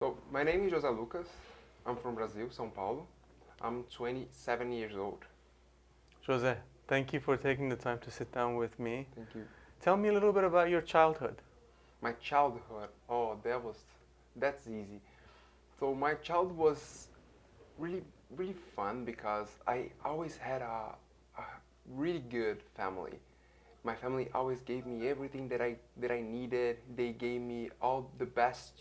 So my name is José Lucas. I'm from Brazil, São Paulo. I'm 27 years old. Jose, thank you for taking the time to sit down with me. Thank you. Tell me a little bit about your childhood. My childhood, oh, that's easy. So my childhood was really, really fun because I always had a really good family. My family always gave me everything that I needed. They gave me all the best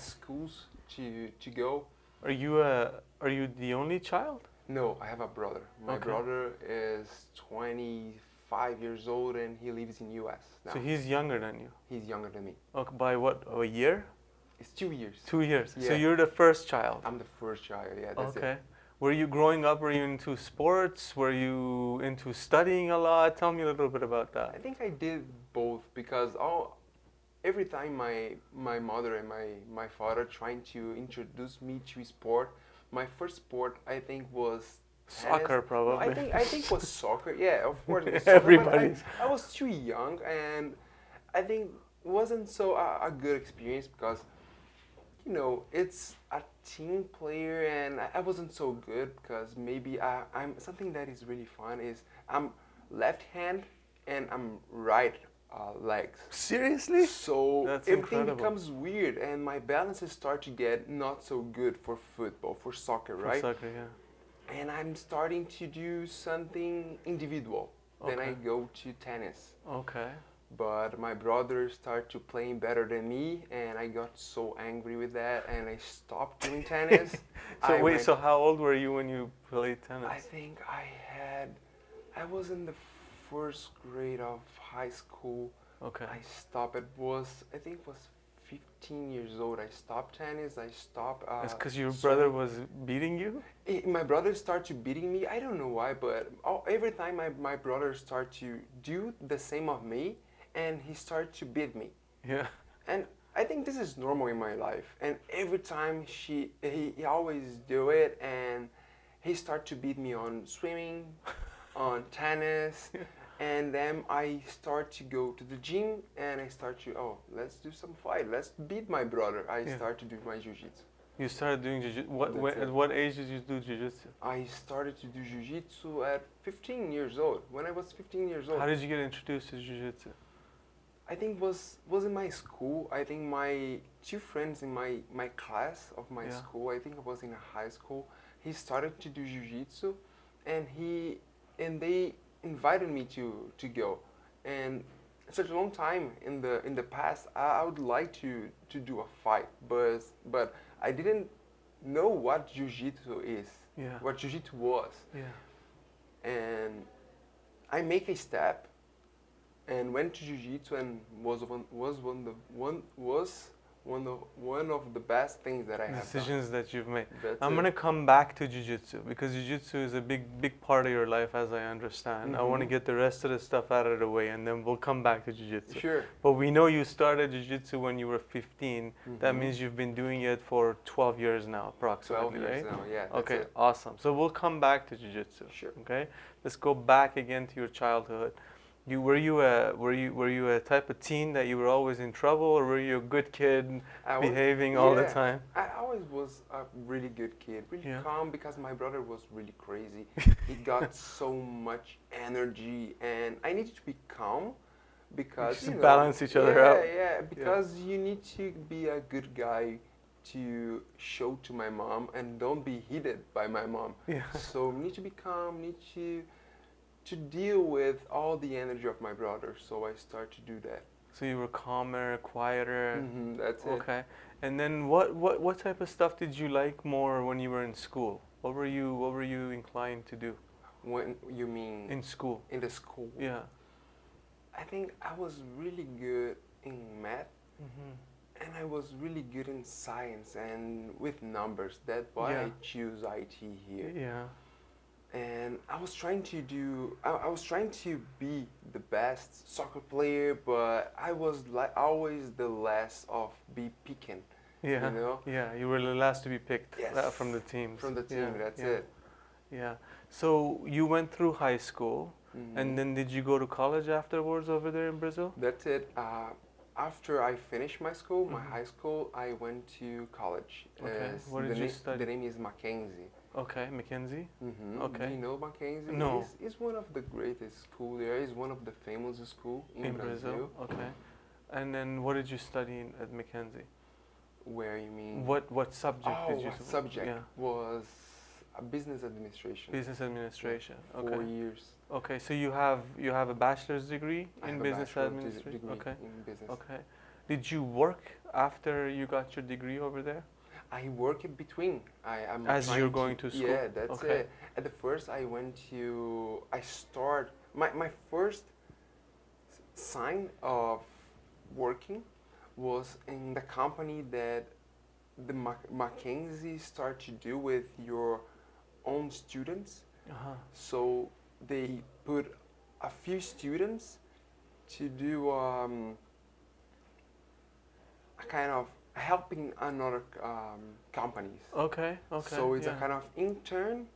schools to go. Are you the only child? No, I have a brother. My Okay. brother is 25 years old and he lives in US now. So he's younger than you. He's younger than me. Okay, by what? A year? It's 2 years. 2 years. So Yeah. you're the first child. I'm the first child, yeah, that's Okay. it. Were you growing up? Were you into sports? Were you into studying a lot? Tell me a little bit about I that. think I did both because every time my mother and my father trying to introduce me to sport, my first sport I think was tennis. Soccer, No, probably. I think was soccer. Yeah, of course it was soccer. Everybody's. But I was too young and I think wasn't so a good experience because it's a team player and I wasn't so good because maybe I'm something that is really fun is I'm left hand and I'm right legs. Seriously? So That's everything incredible. becomes weird and my balances start to get not so good for football, for soccer, For right? soccer, yeah. And I'm starting to do something individual. Then I Okay. go to tennis. Okay. But my brother started to playing better than me, and I got so angry with that, and I stopped doing tennis. So I wait, went- so how old were you when you played tennis? I think I was in the first grade of high school. Okay. I stopped. I think it was 15 years old. I stopped tennis. I stopped. It's because your swimming. brother was beating you? My brother started beating me. I don't know why, but every time my brother started to do the same of me, and he started to beat me. Yeah. And I think this is normal in my life. And every time he always do it, and he start to beat me on swimming, on tennis, and then I start to go to the gym, and I start to let's do some fight, let's beat my brother. I Yeah. start to do my jiu-jitsu. You started doing jiu-jitsu. That's it. At what age did you do jiu-jitsu? I started to do jiu-jitsu at 15 years old. When I was 15 years old. How did you get introduced to jiu-jitsu? I think was in my school. I think my two friends in my class of my Yeah. school. I think I was in a high school. He started to do jiu-jitsu, and they invited me to go. And such a long time in the past, I would like to do a fight, but I didn't know what jiu-jitsu is. Yeah. What jiu-jitsu was, Yeah. and I make a step and went to jiu-jitsu and was one of the best things that I have done. Decisions that you've made. That's I'm it. gonna come back to jiu-jitsu because jiu-jitsu is a big part of your life, as I understand. I want to Mhm. get the rest of the stuff out of the way, and then we'll come back to jiu-jitsu. Sure. But we know you started jiu-jitsu when you were 15. That Mhm. means you've been doing it for 12 years now, 12 approximately, years right? now. Yeah. That's Okay, it. awesome. So we'll come back to jiu-jitsu. Sure. Okay, let's go back again to your childhood. Were you a type of teen that you were always in trouble, or were you a good kid I was- behaving all the yeah, time? I always was a really good kid, really Yeah. calm because my brother was really crazy. He got so much energy, and I needed to be calm because Just balance each other out. Yeah, because you need to be a good guy to show to my mom and don't be heated by my mom. Yeah. So need to be calm, need to deal with all the energy of my brother. So I start to do that. So you were calmer, quieter. That's it. Okay. And then what type of stuff did you like more when you were in school? What were you inclined to do When you mean in school? in the school? Yeah. I think I was really good in math, and I was really good in science and with numbers. That's why Yeah. I choose IT here. Yeah. And I was trying to I was trying to be the best soccer player, but I was like always the last of be picking. Yeah. You know? Yeah. You were the last to be picked Yes. from the teams. From the team, Yeah, that's yeah. it. Yeah. So you went through high school, Mhm. and then did you go to college afterwards over there in Brazil? That's it. after I finished my school, my Mhm. high school, I went to college. Okay. What did you study? The name is Mackenzie. Okay, Mackenzie. Do Okay. you know Mackenzie? No, It's one of the greatest school there. It's one of the famous school in in Brazil. Brazil. Okay. And then what did you study at Mackenzie? Where you mean? What subject Oh, did you? what subject Yeah, was a business administration. business administration. Yeah, Okay. 4 years. Okay, so you have a bachelor's degree I in have a business bachelor's administration. degree Okay. in business. Okay. Did you work after you got your degree over there? I work in between. I'm As trying you're going to school? Yeah, that's Okay. it. At the first, I start my first sign of working was in the company that the Mackenzie start to do with your own students. Uh-huh. So they put a few students to do a kind of helping another companies. Okay. Okay. So it's a yeah. kind of intern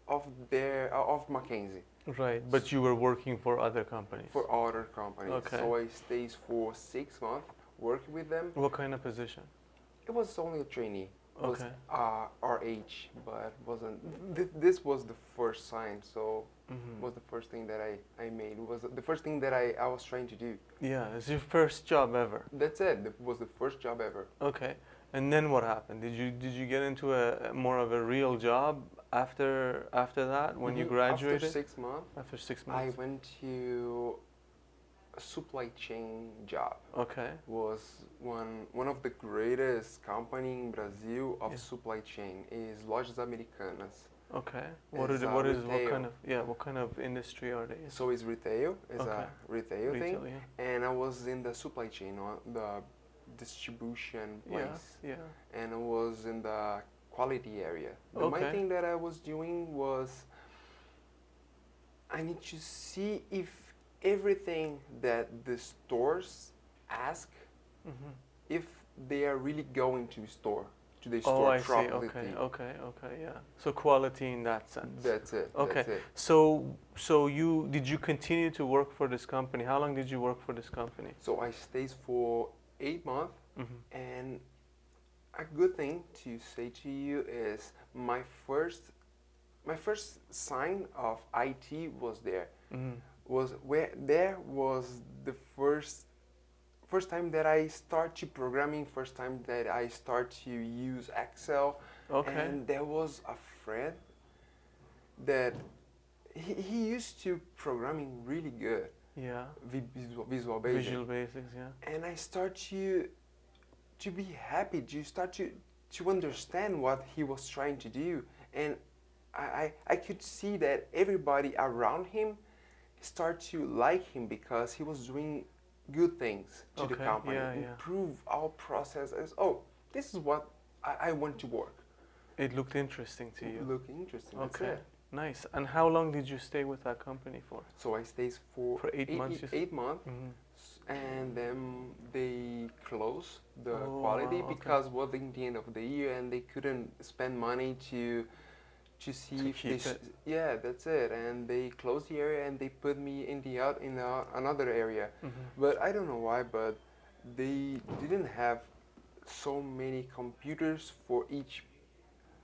of their of Mackenzie Right, but you were working for other companies. for other companies. Okay. So I stayed for 6 months working with them. What kind of position? It was only a trainee. It was Okay. RH, but wasn't. This was the first sign, so Mhm. was the first thing that I made. It was the first thing that I was trying to do. Yeah, it's your first job ever. That's it. It was the first job ever. Okay. And then what happened? Did you get into a more of a real job after that when you Mhm. graduated? After 6 months, After 6 I months. went to a supply chain job. Okay. Was one of the greatest company in Brazil of Yeah. supply chain is Lojas Americanas. Okay. It's What retail. kind of what kind of industry are they in? So it's retail. It's Okay. a retail thing. Retail, yeah. And I was in the supply chain, the distribution place. Yeah. Yeah. And I was in the quality area. The main Okay. thing that I was doing was I need to see if everything that the stores ask, Mhm. if they are really going to the Oh, store I see. properly. Okay, yeah. So quality in that sense. That's it. Okay. That's it. So did you continue to work for this company? How long did you work for this company? So I stayed for 8 months, Mhm. and a good thing to say to you is my first sign of IT was there. Mhm. Was the first time that I start to programming, first time that I start to use Excel. Okay. And there was a friend that he used to programming really good, Yeah. Visual Basic. Visual Basics, yeah. And I start to be happy, to start to understand what he was trying to do. And I could see that everybody around him start to like him because he was doing good things to the Okay, company, yeah, yeah. improve our processes. Oh, this is what I want to work. It looked interesting to you. Look interesting. That's Okay. it. Nice. And how long did you stay with that company for? So I stayed for, For 8 months, you said? 8 months, Mhm. and then they closed the Oh, quality wow, okay. because it was in the end of the year and they couldn't spend money to see To if keep they it. yeah, that's it. And they closed the area and they put me in another area. Mhm. But I don't know why, but they didn't have so many computers for each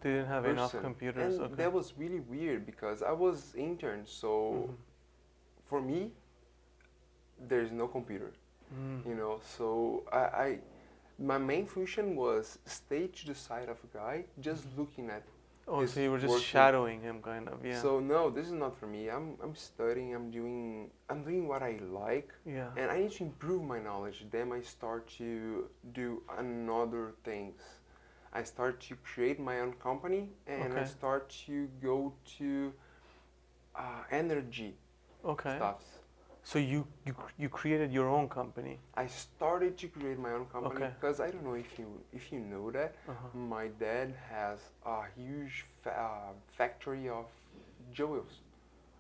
They didn't have enough person. computers. And Okay. that was really weird because I was intern, so Mhm. for me, there's no computer, Mm. you know. So my main function was stay to the side of a guy, just looking at. Oh, his so you were just working. shadowing him, kind of. Yeah. So no, this is not for me. I'm studying. I'm doing what I like, Yeah. and I need to improve my knowledge. Then I start to do another things. I start to create my own company, and I Okay. start to go to energy Okay. stuffs. So you created your own company. I started to create my own company Okay. because I don't know if you know that Uh-huh. my dad has a huge factory of jewels,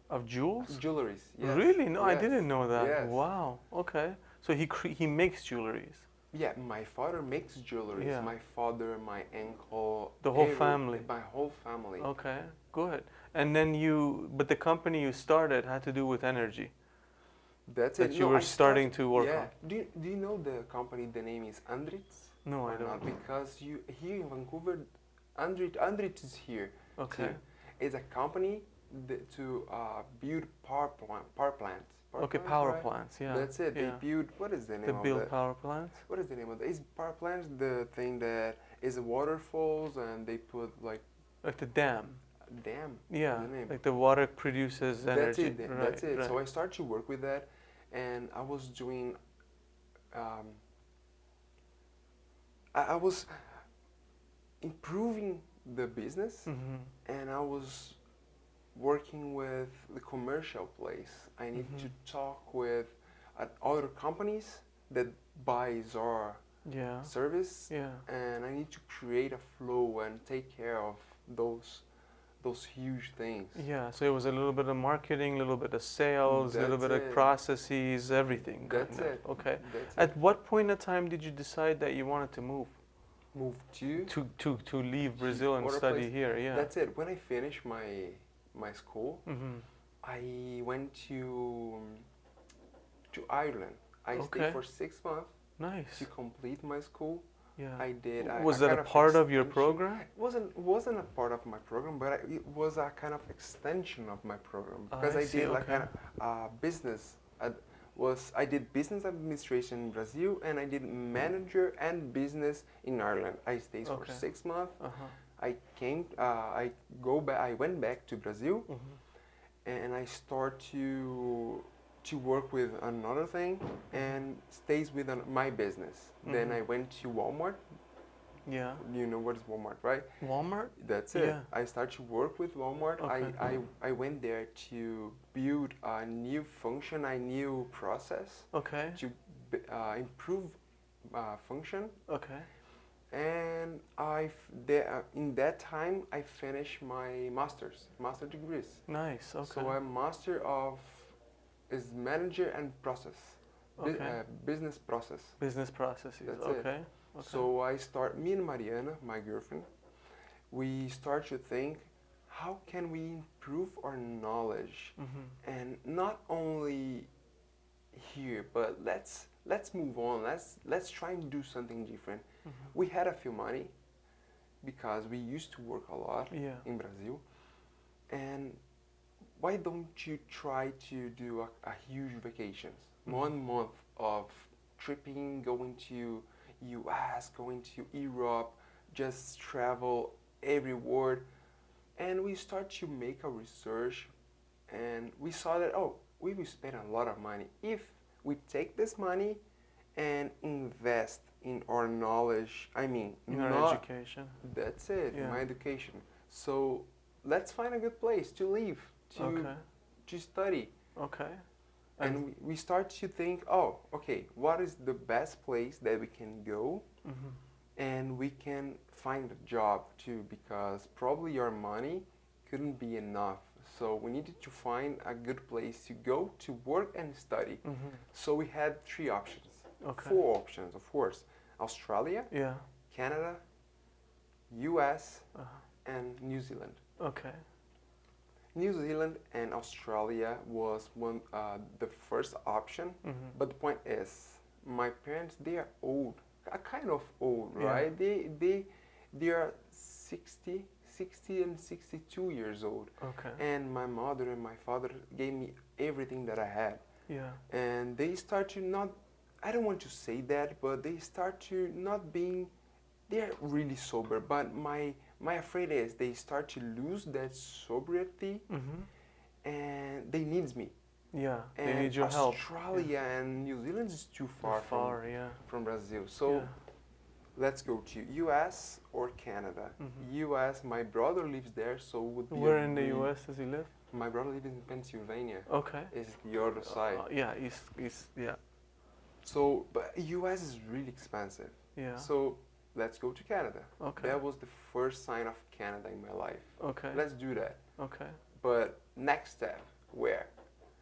Of jewels? jewelries. Yes. Really? No, I Yes. didn't know that. Yes. Wow. Okay. So he makes jewelries. Yeah, my father makes jewelries. Yeah. My father, my uncle, The whole family. My whole family. Okay. Good. And then but the company you started had to do with energy. That's that it. you No, were I starting started. to work Yeah. on? Do you know the company? The name is Andritz No, I or not? don't. Because you here in Vancouver, Andritz is here Okay. too. It's a company to build power plants. Power Okay, plants, power right? plants. Yeah. That's it. They Yeah. build. What is the They name of build that? power plants. What is the name of that? Is power plants the thing that is waterfalls and they put like Like the dam. dam? Yeah. The name. Like the water produces That's energy. it. Right. That's it. Right. So I started to work with that, and I was doing. Um, I was improving the business, Mhm. and I was working with the commercial place. I need to Mhm. talk with other companies that buys our Yeah. service, Yeah. and I need to create a flow and take care of those huge things. Yeah. So it was a little bit of marketing, a little bit of sales, a little That's bit of it. processes, everything. That's Kind of. it. Okay. That's At it. what point in time did you decide that you wanted to move Move to to leave Brazil and other study place. here? Yeah. That's it. When I finished my school, Mhm. I went to Ireland. I Okay. stayed for 6 months Nice. to complete my school. Yeah. I did. Was that kind a of part of your extension. program? Wasn't a part of my program, but it was a kind of extension of my program because I I see, did like okay. kind of business. I did business administration in Brazil and I did manager and business in Ireland. I stayed for Okay. 6 months. Uh-huh. I came. I went back to Brazil Mhm. and I start to work with another thing and stays with my business. Then Mhm. I went to Walmart. Yeah. You know what is Walmart, right? Walmart? That's it. Yeah. I started to work with Walmart. Okay. I went there to build a new function, a new process Okay. to improve function. Okay. And in that time I finished my master degrees. Nice. Okay. So I'm master of is manager and process, Okay. business process. Business processes. That's Okay. it. Okay. So me and Mariana, my girlfriend, we start to think, how can we improve our knowledge, Mhm. and not only here, but let's move on. Let's try and do something different. Mhm. We had a few money because we used to work a lot Yeah. in Brazil, and why don't you try to do a huge vacations? Mhm. 1 month of tripping, going to US, going to Europe, just travel everywhere. And we start to make a research and we saw that, oh, we will spend a lot of money if we take this money and invest in our knowledge. I mean, In our not education. that's it, Yeah. my education. So let's find a good place to live, Okay. to study. Okay. And we start to think, oh, okay, what is the best place that we can go Mhm. and we can find a job too, because probably your money couldn't be enough. So we needed to find a good place to go to work and study. Mhm. So we had 3 options, Okay. 4 options, of course: Australia, Yeah. Canada, US, Uh-huh. and New Zealand. Okay. New Zealand and Australia was the first option, Mhm. but the point is, my parents, they are old, kind of old, Yeah. right? They are 60 and 62 years old, Okay. and my mother and my father gave me everything that I had, Yeah. and they start to not, I don't want to say that, but they start to not being, they're really sober, but my afraid is they start to lose that sobriety Mhm. and they needs me. Yeah. They And need your help. Australia and New Zealand is too far, Far. Yeah. from Brazil. So Yeah. let's go to US or Canada. Mhm. US, my brother lives there, so it would be Where a in the really- U.S. does he live? My brother lives in Pennsylvania. Okay. It's the other side. Yeah. East. Yeah. So, but US is really expensive. Yeah. So let's go to Canada. Okay. That was the first sign of Canada in my life. Okay. Let's do that. Okay. But next step, where?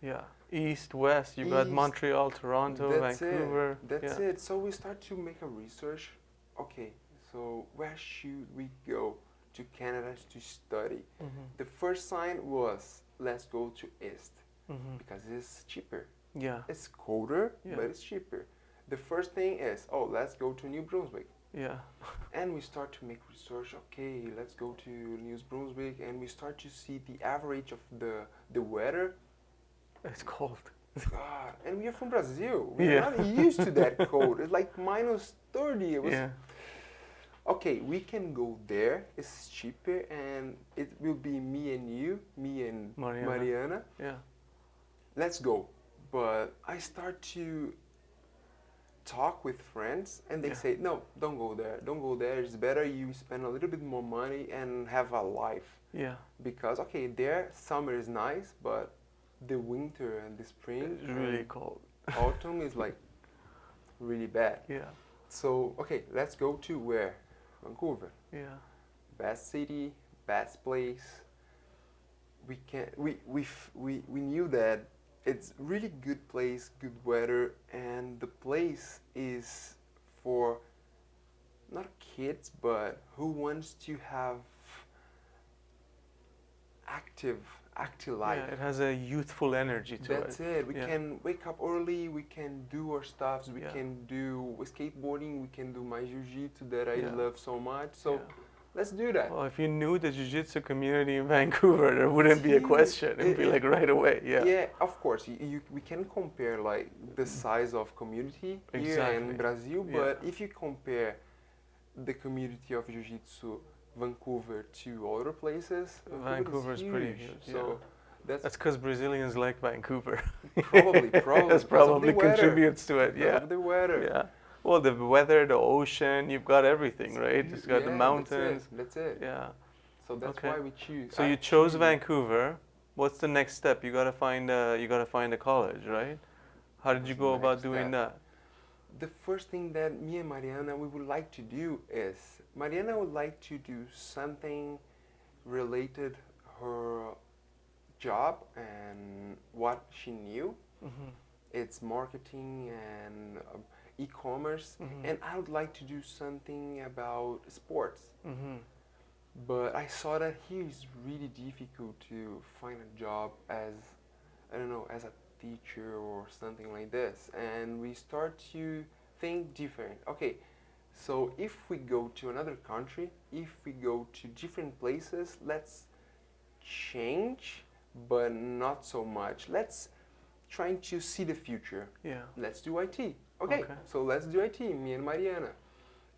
Yeah. East, West. You got East. Montreal, Toronto, That's Vancouver. it. That's yeah. it. So we start to make a research. Okay, so where should we go to Canada to study? Mhm. The first sign was, let's go to East Mhm. because it's cheaper. Yeah. It's colder, Yeah. but it's cheaper. The first thing is, oh, let's go to New Brunswick. Yeah. And we start to make research. Okay, let's go to New Brunswick, and we start to see the average of the weather. It's cold. God, and we are from Brazil. We are Yeah. not used to that cold. It's like minus 30. It was Yeah. okay. We can go there. It's cheaper, and it will be me and you, me and Mariana. Yeah. Let's go. But I start to talk with friends, and they Yeah. say, no, don't go there. Don't go there. It's better you spend a little bit more money and have a life. Yeah. Because okay, there summer is nice, but the winter and the spring It's really and cold. autumn is like really bad. Yeah. So okay, let's go to where? Vancouver. Yeah. Best city, best place. We knew that it's really good place, good weather, and the place is for not kids, but who wants to have active life. Yeah, it has a youthful energy to That's it. We Yeah. can wake up early. We can do our stuffs. We Yeah. can do skateboarding. We can do my jiu-jitsu that I Yeah. love so much. So Yeah. let's do that. Well, if you knew the jiu-jitsu community in Vancouver, there wouldn't be a huge. question. It'd be like right away. Yeah. Yeah, of course. We can compare like the size of community here Exactly. in Brazil, Yeah. but if you compare the community of jiu-jitsu Vancouver to other places, Vancouver is pretty huge. So Yeah. that's That's because Brazilians like Vancouver. probably That's because of probably the weather. contributes to it. Because Yeah. of the weather. Yeah. Well, the weather, the ocean, you've got everything, right? It's got the Yeah, mountains. That's it. Yeah. So that's Okay. why we choose. So I you chose choose- Vancouver. What's the next step? You gotta find a college, right? How did you What's go the about next doing step? that? The first thing that me and Mariana we would like to do is Mariana would like to do something related her job and what she knew. Mm-hmm. It's marketing and e-commerce, Mhm. and I would like to do something about sports. Mm-hmm. But I saw that here is really difficult to find a job as, I don't know, as a teacher or something like this. And we start to think different. Okay, so if we go to another country, if we go to different places, let's change, but not so much. Let's try to see the future. Yeah. Let's do IT. Okay, Okay. so let's do IT, me and Mariana.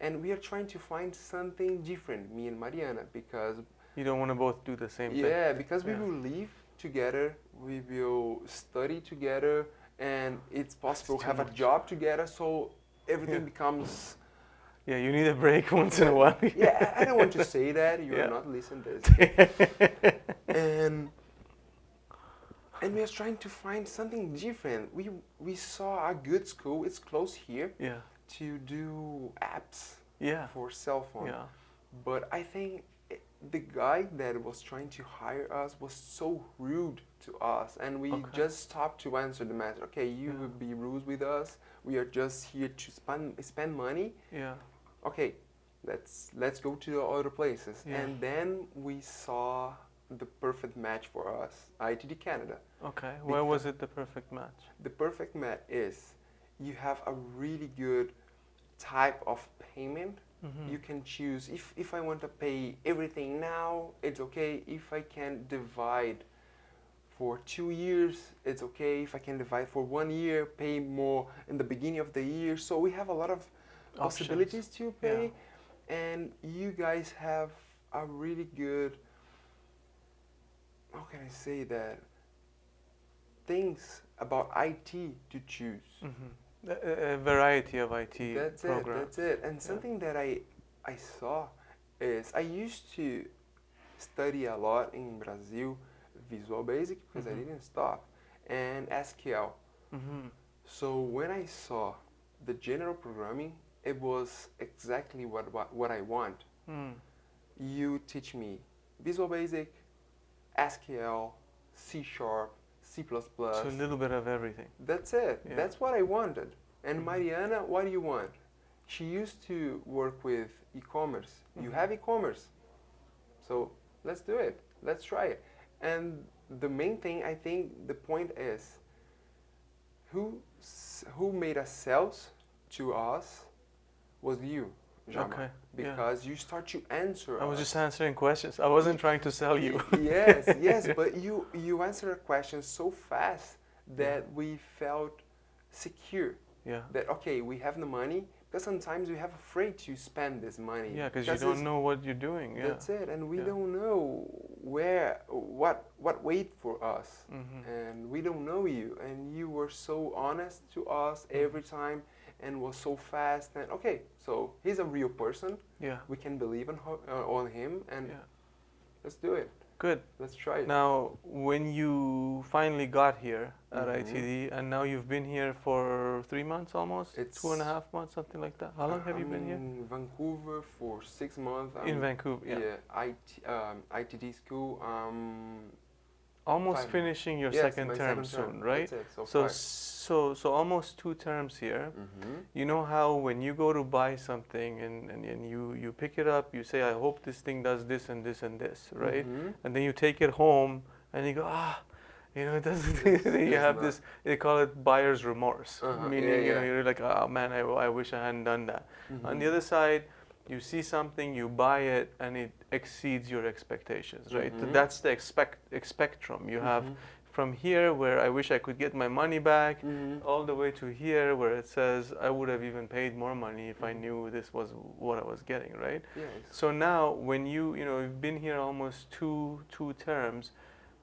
And we are trying to find something different, me and Mariana, because You don't want to both do the same thing. yeah, because we Yeah. will live together, we will study together, and it's possible to too have a much. job together. So everything Yeah. becomes. Yeah, you need a break once in a while. Yeah, I don't want to say that. You're Yeah. not listening to this. And we are trying to find something different. We saw a good school. It's close here Yeah. to do apps Yeah. for cell phone. Yeah. But I think the guy that was trying to hire us was so rude to us, and we Okay. just stopped to answer the message. Okay, you Yeah. will be rude with us. We are just here to spend money. Yeah. Okay, let's go to the other places. Yeah. And then we saw the perfect match for us, ITD Canada. Okay. Where was it the perfect match? The perfect match is you have a really good type of payment. Mm-hmm. You can choose if I want to pay everything now, it's okay. If I can divide for 2 years, it's okay. If I can divide for 1 year, pay more in the beginning of the year. So we have a lot of possibilities to pay, and you guys have a really good, how can I say that, things about IT to choose. Mm-hmm. A variety of IT That's programs. it. That's it. And something that I saw is I used to study a lot in Brazil, Visual Basic, because I Mhm. didn't stop, and SQL. Mm-hmm. So when I saw the general programming, it was exactly what I want. Mm. You teach me Visual Basic, SQL, C Sharp, C++. So a little bit of everything. That's it. Yeah. That's what I wanted. And Mhm. Mariana, what do you want? She used to work with e-commerce. You Mhm. have e-commerce. So let's do it. Let's try it. And the main thing, I think the point is, who made a sales to us was you, Jama, Okay. Yeah. because you start to answer I was us. just answering questions. I wasn't trying to sell you. Yes, yes, but you answer a question so fast Yeah. that we felt secure. Yeah. That okay, we have the money, because sometimes we have afraid to spend this money. Yeah, because you don't know what you're doing. Yeah. That's it, and we Yeah. don't know what wait for us, and we don't know you, and you were so honest to us every time, and was so fast. And okay, so he's a real person. Yeah. We can believe on him, and Yeah. let's do it. Good. Let's try it. Now, when you finally got here at ITD, and now you've been here for 3 months almost? It's 2.5 months, something like that. How long have you been here? In Vancouver for 6 months. In Vancouver, yeah. ITD school. Almost 5 finishing your Yes, second my term second term. soon, right? That's it. So, 5. so almost 2 terms here. You know how when you go to buy something and you pick it up, you say, I hope this thing does this and this and this, right? And then you take it home and you go, you know, it doesn't. You have this. They call it buyer's remorse, meaning you know you're like, oh man, I wish I hadn't done that. On the other side, you see something, you buy it, and it exceeds your expectations, right? That's the spectrum. You have from here where I wish I could get my money back, all the way to here where it says I would have even paid more money if I knew this was what I was getting, right? Yes. So now, when you've been here almost two terms,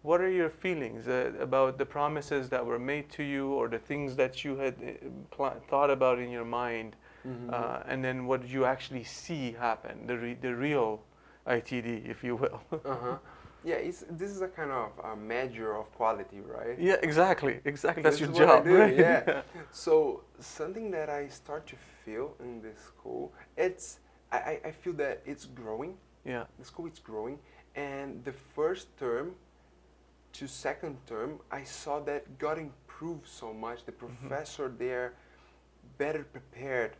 what are your feelings about the promises that were made to you, or the things that you had thought about in your mind, and then what you actually see happen, the real ITD, if you will? Yeah, this is a kind of a measure of quality, right? Yeah, exactly. That's This your is what I job, do, right? yeah. So something that I start to feel in this school, I feel that it's growing. Yeah. The school is growing, and the first term to second term, I saw that got improved so much. The professor there better prepared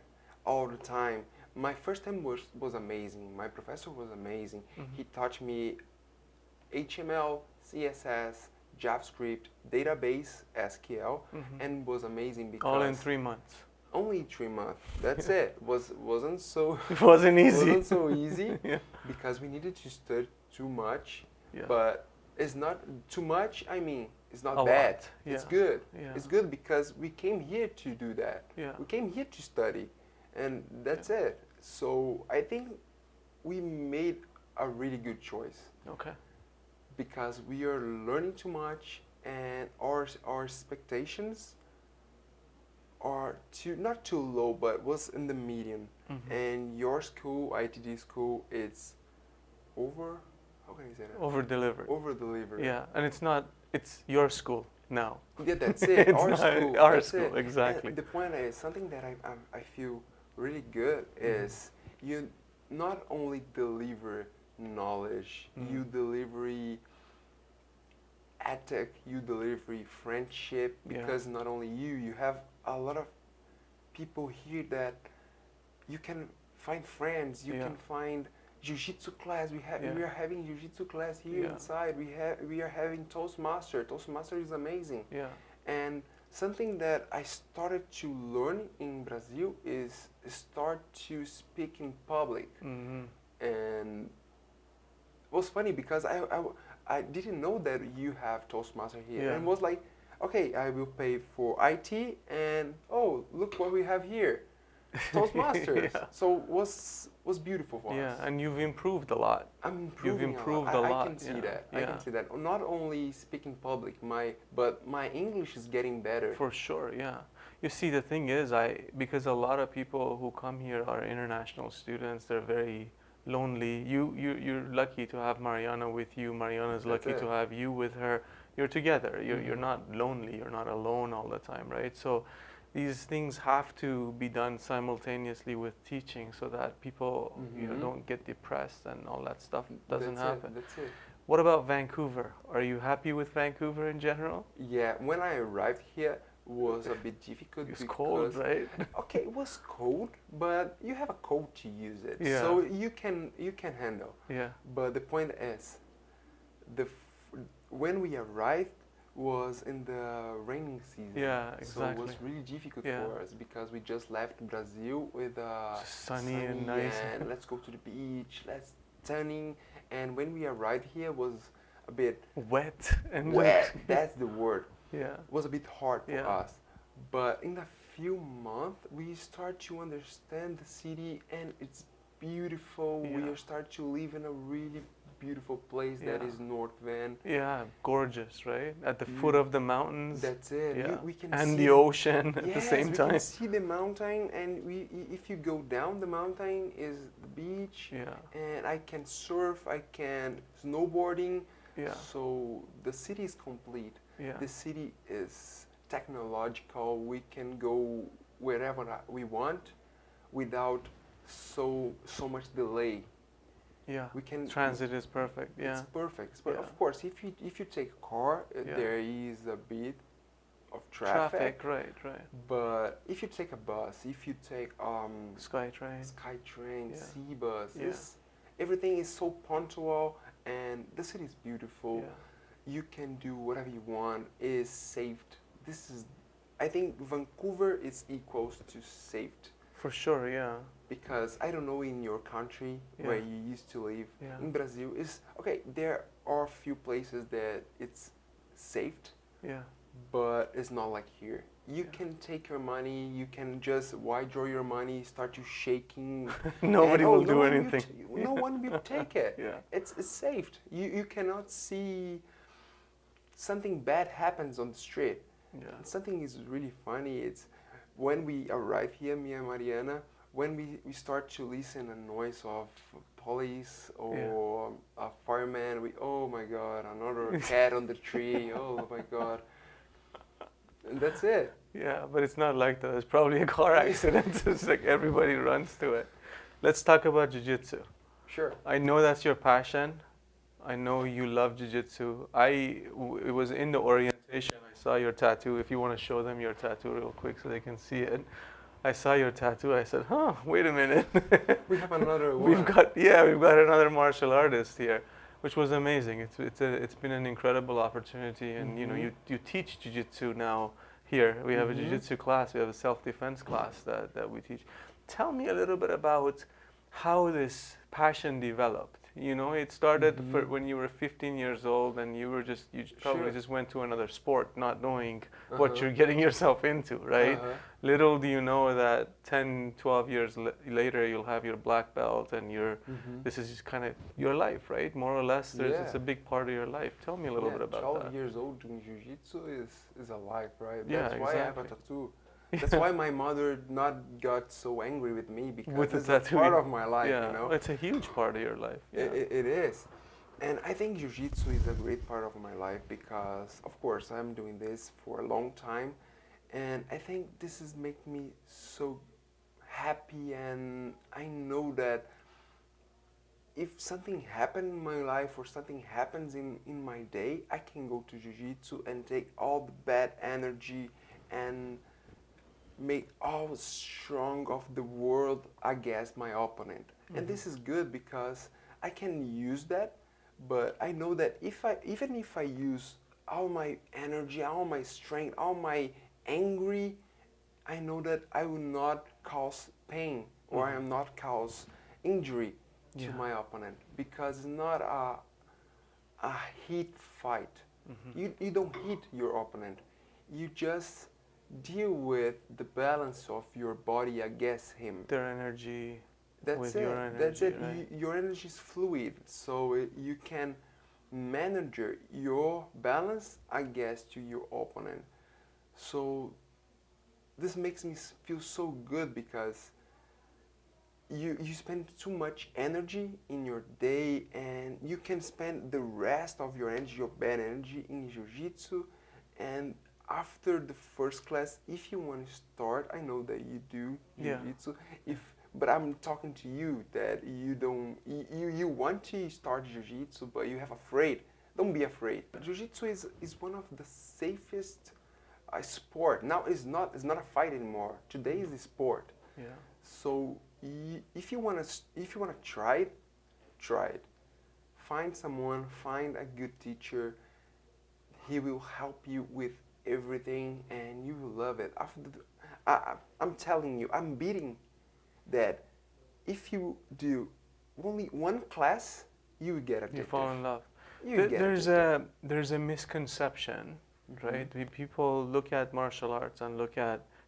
all the time. My first time was amazing. My professor was amazing. He taught me HTML, CSS, JavaScript, database, SQL, and was amazing because All in 3 months. only 3 months. That's it. Wasn't so. It wasn't easy. Wasn't so easy. Yeah. Because we needed to study too much. Yeah. But it's not too much. I mean, it's not A bad. lot, It's yeah. good. Yeah. It's good because we came here to do that. Yeah. We came here to study, and that's it. So I think we made a really good choice. Okay. Because we are learning too much, and our expectations are not too low, but was in the medium. And your school, ITD school, it's how can I say that? Over-delivered. Over-delivered. Yeah, and it's your school now. Yeah, that's it. It's Our not school. our that's school, it. exactly. And the point is, something that I feel really good is you not only deliver knowledge, you deliver ethic, you deliver friendship, because not only you have a lot of people here that you can find friends, you can find jiu-jitsu class. We are having jiu-jitsu class here inside. We are having Toastmaster. Toastmaster is amazing. Yeah. And something that I started to learn in Brazil is start to speak in public. And it was funny because I didn't know that you have Toastmaster here. Yeah. And it was like, okay, I will pay for IT, and oh, look what we have here. Toastmasters. So was beautiful for us. Yeah, and you've improved a lot. I'm improving. You've improved a lot. a lot. I can see that. Yeah. I can see that. Not only speaking public, but my English is getting better. For sure, yeah. You see, the thing is, because a lot of people who come here are international students. They're very lonely. You're lucky to have Mariana with you. Mariana's lucky to have you with her. You're together. You're not lonely. You're not alone all the time, right? So these things have to be done simultaneously with teaching, so that people don't get depressed and all that stuff doesn't happen. That's it. What about Vancouver? Are you happy with Vancouver in general? Yeah, when I arrived here, was a bit difficult. It's cold, right? Okay, it was cold, but you have a coat to use it, Yeah. so you can handle. Yeah. But the point is, when we arrived, was in the raining season. Yeah, So it was exactly. really difficult Yeah. for us because we just left Brazil with Sunny and nice. and let's go to the beach, let's tanning. And when we arrived here, was a bit Wet and wet. That's the word. yeah. It was a bit hard for Yeah. us. But in a few months, we start to understand the city, and it's beautiful. Yeah. We start to live in a really beautiful place that Yeah. is North Van. Yeah, gorgeous, right? At the foot of the mountains. That's it. Yeah. We can And see the ocean at the Yes, same we time. can see the mountain, and if you go down the mountain is the beach, Yeah. and I can surf, I can snowboarding. Yeah. So the city is complete. Yeah. The city is technological. We can go wherever we want without so much delay. Yeah. We can Transit is perfect. Yeah. It's perfect. But Yeah. of course, if you take a car, Yeah. there is a bit of traffic. Right, right. But if you take a bus, if you take SkyTrain. SkyTrain, Yeah. Sea bus, Yeah. everything is so punctual, and the city is beautiful. Yeah. You can do whatever you want. Is saved. This is, I think Vancouver is equals to saved, For sure, yeah. because I don't know in your country Yeah. where you used to live. Yeah. In Brazil is okay. There are a few places that it's saved, Yeah. but it's not like here. You Yeah. can take your money, you can just withdraw your money, start to shaking. Nobody and, will no do one anything. No one will take it. Yeah. It's saved. You cannot see something bad happens on the street. Yeah. Something is really funny. It's when we arrive here, me and Mariana, when we start to listen a noise of police or a fireman, oh my God, another cat on the tree, oh my God. And that's it. Yeah, but it's not like that. It's probably a car accident. It's like everybody runs to it. Let's talk about jiu-jitsu. Sure. I know that's your passion. I know you love jiu-jitsu. It was in the orientation. I saw your tattoo. If you want to show them your tattoo real quick so they can see it. I saw your tattoo. I said, huh, wait a minute. We have another one. we've got another martial artist here, which was amazing. It's been an incredible opportunity, and you know you teach jiu-jitsu now here. We have a jiu-jitsu class. We have a self-defense class that we teach. Tell me a little bit about how this passion developed. You know, it started when you were 15 years old, and you probably Sure. just went to another sport, not knowing what you're getting yourself into, right? Little do you know that 10, 12 years later, you'll have your black belt, and this is just kind of your life, right? More or less, it's a big part of your life. Tell me a little bit about 12 that. years old doing jiu-jitsu is a life, right? Yeah, That's why I have a exactly. tattoo. That's why my mother not got so angry with me, because With the it's a tattoo, part of my life, yeah, you know? it's a huge part of your life. Yeah. It is. And I think jiu-jitsu is a great part of my life because, of course, I'm doing this for a long time. And I think this is making me so happy, and I know that if something happened in my life or something happens in my day, I can go to jiu-jitsu and take all the bad energy and make all strong of the world against my opponent. And this is good because I can use that, but I know that even if I use all my energy, all my strength, all my angry, I know that I will not cause pain or I am not cause injury to my opponent, because it's not a hit fight. You don't hit your opponent. You just deal with the balance of your body against him. Their energy. That's with it. your energy, That's it. right? Your energy is fluid, so you can manage your balance against your opponent. So this makes me feel so good because you spend too much energy in your day, and you can spend the rest of your energy, your bad energy, in jiu-jitsu. And after the first class, if you want to start, I know that you do jiu-jitsu. But I'm talking to you that you don't, you want to start jiu-jitsu, but you have afraid. Don't be afraid. Jiu-jitsu is one of the safest sport. Now it's not a fight anymore. Today is a sport. Yeah. So if you wanna try it, try it. Find someone, find a good teacher. He will help you with everything, and you will love it. I'm telling you, I'm betting that if you do only one class, you will get You addicted. fall in love. You will get There's addicted. a misconception, right? People look at martial arts and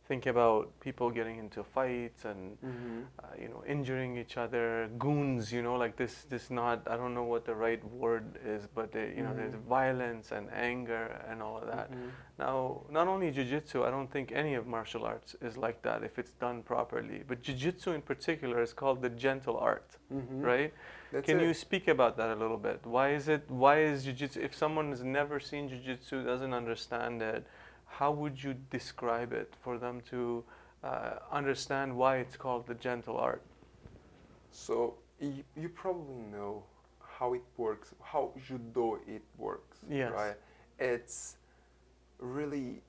think about people getting into fights and injuring each other, goons, like this not, I don't know what the right word is, but there's violence and anger and all of that. Now, not only jiu-jitsu, I don't think any of martial arts is like that if it's done properly, but jiu-jitsu in particular is called the gentle art, right? Can you speak about that a little bit? Why is jiu-jitsu, if someone has never seen jiu-jitsu, doesn't understand it, how would you describe it for them to understand why it's called the gentle art? So you probably know how it works, how judo it works, Yes. right? It's really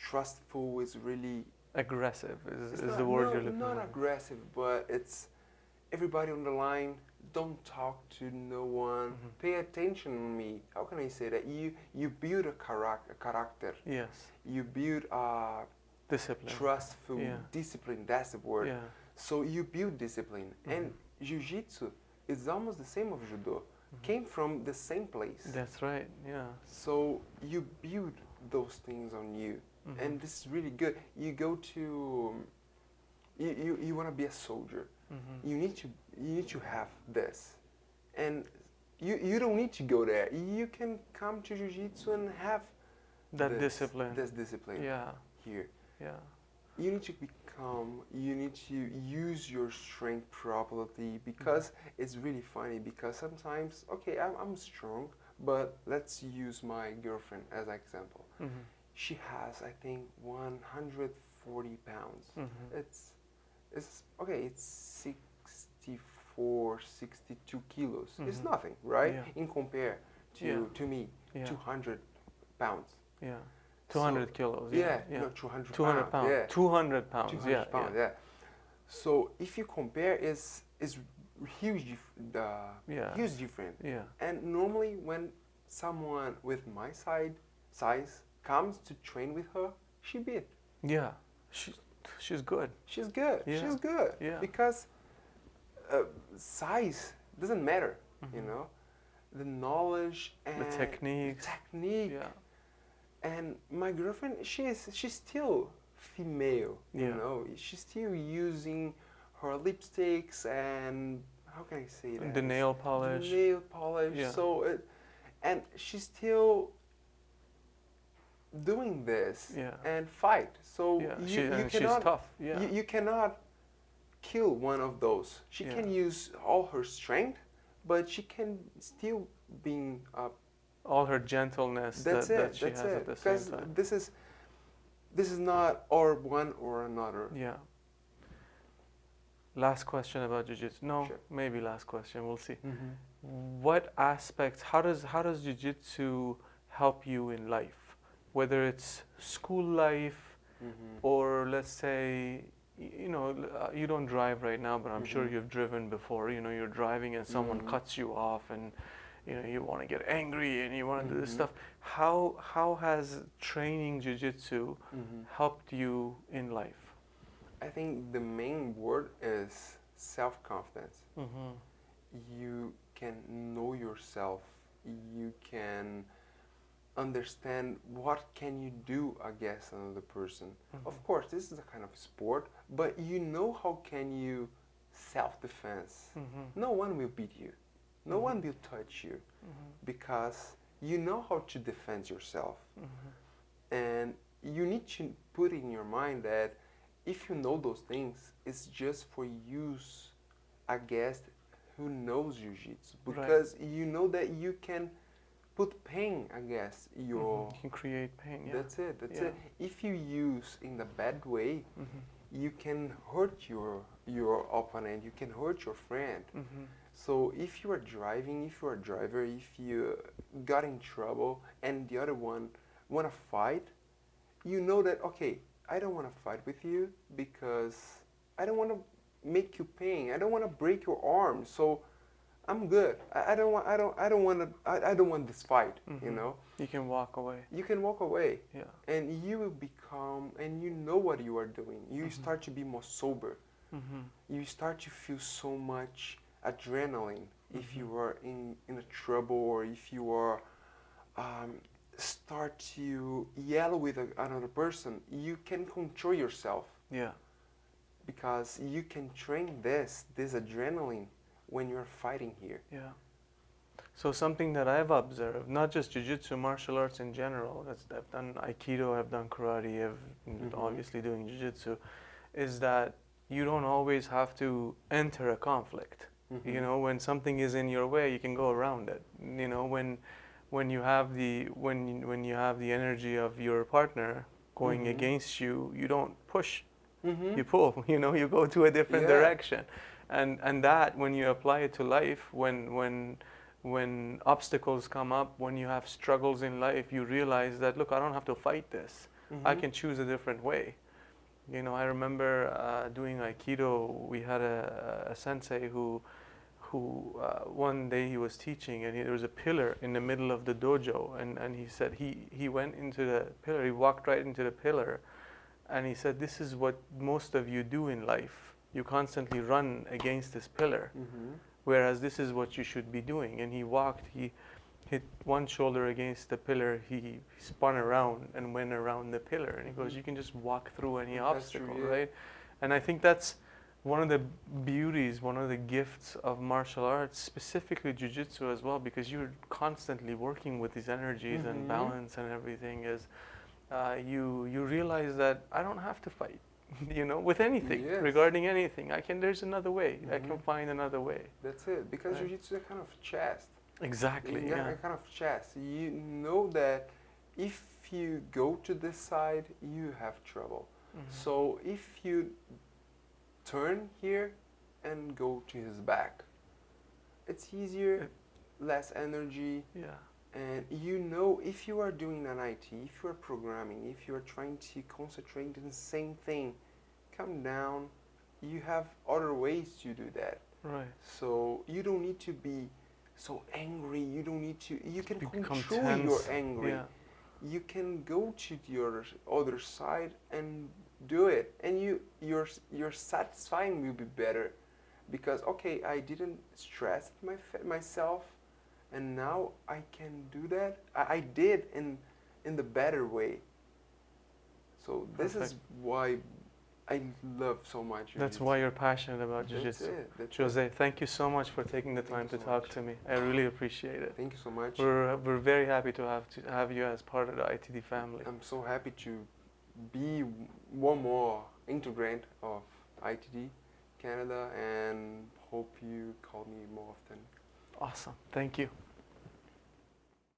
trustful. It's really Aggressive is not, the word you're looking not for. aggressive, but it's everybody on the line. Don't talk to no one. Pay attention to me. How can I say that? You build a character. Yes. You build a Discipline. trustful discipline. That's the word. Yeah. So you build discipline, and jiu-jitsu is almost the same of judo. Came from the same place. That's right. Yeah. So you build those things on you, and this is really good. You go to you want to be a soldier. You need to have this, and you don't need to go there. You can come to jiu-jitsu and have That discipline. This discipline. Yeah. Here. Yeah. You need to be calm. You need to use your strength properly, because it's really funny. Because sometimes, okay, I'm strong, but let's use my girlfriend as an example. She has, I think, 140 pounds. It's okay. It's 64, 62 kilos. It's nothing, right? Yeah. In compare to me, 200 pounds. Yeah. 200 So, kilos. Yeah, Yeah. no, 200 200 pounds. Yeah. 200 pounds. 200 Yeah. pounds, yeah. So if you compare, it's huge, huge different. Yeah. And normally when someone with my size comes to train with her, she beat. Yeah. She's good. She's good. Yeah. She's good. Yeah. Because size doesn't matter, you know. The knowledge and The techniques. Yeah. And my girlfriend, she's still female, you know. She's still using her lipsticks and how can I say that? The nail polish. The nail polish. Yeah. So and she's still doing this and fight. So you cannot, she's tough. Yeah. You cannot kill one of those. She can use all her strength, but she can still be all her gentleness that she has at the same time. Because this is not or one or another. Yeah. Last question about jiu-jitsu. No, Sure. maybe last question. We'll see. What aspects? How does jiu-jitsu help you in life? Whether it's school life, or let's say, you don't drive right now, but I'm sure you've driven before. You're driving and someone cuts you off, and you want to get angry and you want to do this stuff. How has training jiu-jitsu helped you in life? I think the main word is self-confidence. You can know yourself. You can understand what can you do against another person. Of course, this is a kind of sport, but you know how can you self-defense. No one will beat you. No one will touch you because you know how to defend yourself. And you need to put in your mind that if you know those things, it's just for use against who knows jiu-jitsu, because you know that you can put pain against your... You can create pain, yeah. That's it, that's it. If you use in the bad way, you can hurt your opponent, you can hurt your friend. So if you are driving, if you are a driver, if you got in trouble and the other one want to fight, you know that, okay, I don't want to fight with you because I don't want to make you pain. I don't want to break your arm. So I'm good. I don't want this fight, you know. You can walk away. You can walk away. Yeah. And you will become, and you know what you are doing. You start to be more sober. You start to feel so much adrenaline if you are in a trouble, or if you are start to yell with another person. You can control yourself. Yeah. Because you can train this adrenaline when you're fighting here. Yeah. So something that I've observed, not just jiu-jitsu, martial arts in general, I've done aikido, I've done karate, I've obviously doing jiu-jitsu, is that you don't always have to enter a conflict. You know, when something is in your way, you can go around it. You know, when you have the energy of your partner going against you, you don't push. You pull, you know, you go to a different direction. And that, when you apply it to life, when obstacles come up, when you have struggles in life, you realize that, look, I don't have to fight this. I can choose a different way. You know, I remember doing Aikido. We had a sensei who one day he was teaching, and there was a pillar in the middle of the dojo, and he said he went into the pillar, he walked right into the pillar, and he said, this is what most of you do in life. You constantly run against this pillar, whereas this is what you should be doing. And he walked, he hit one shoulder against the pillar, he spun around and went around the pillar. And he goes, you can just walk through any obstacle, true, yeah. right? And I think that's one of the beauties, one of the gifts of martial arts, specifically jiu-jitsu as well, because you're constantly working with these energies and balance and everything, is you realize that I don't have to fight, you know, with anything, regarding anything. There's another way. I can find another way. That's it. Because jiu-jitsu is a kind of chess. Exactly, yeah. A kind of chess. You know that if you go to this side, you have trouble. So if you turn here and go to his back, it's easier, less energy. Yeah. And you know, if you are doing an IT, if you are programming, if you are trying to concentrate on the same thing, come down. You have other ways to do that. Right. So you don't need to be so angry. You don't need to. You can control tense. your anger. Yeah. You can go to the other side and do it, and your satisfying will be better, because okay, I didn't stress myself. And now I can do that. I did in the better way. So this is why I love so much jiu-jitsu. That's why you're passionate about jiu-jitsu. That's Jose, thank you so much for taking the time to talk to me. I really appreciate it. Thank you so much. We're very happy to have you as part of the ITD family. I'm so happy to be one more integrant of ITD Canada, and hope you call me more often. Awesome. Thank you.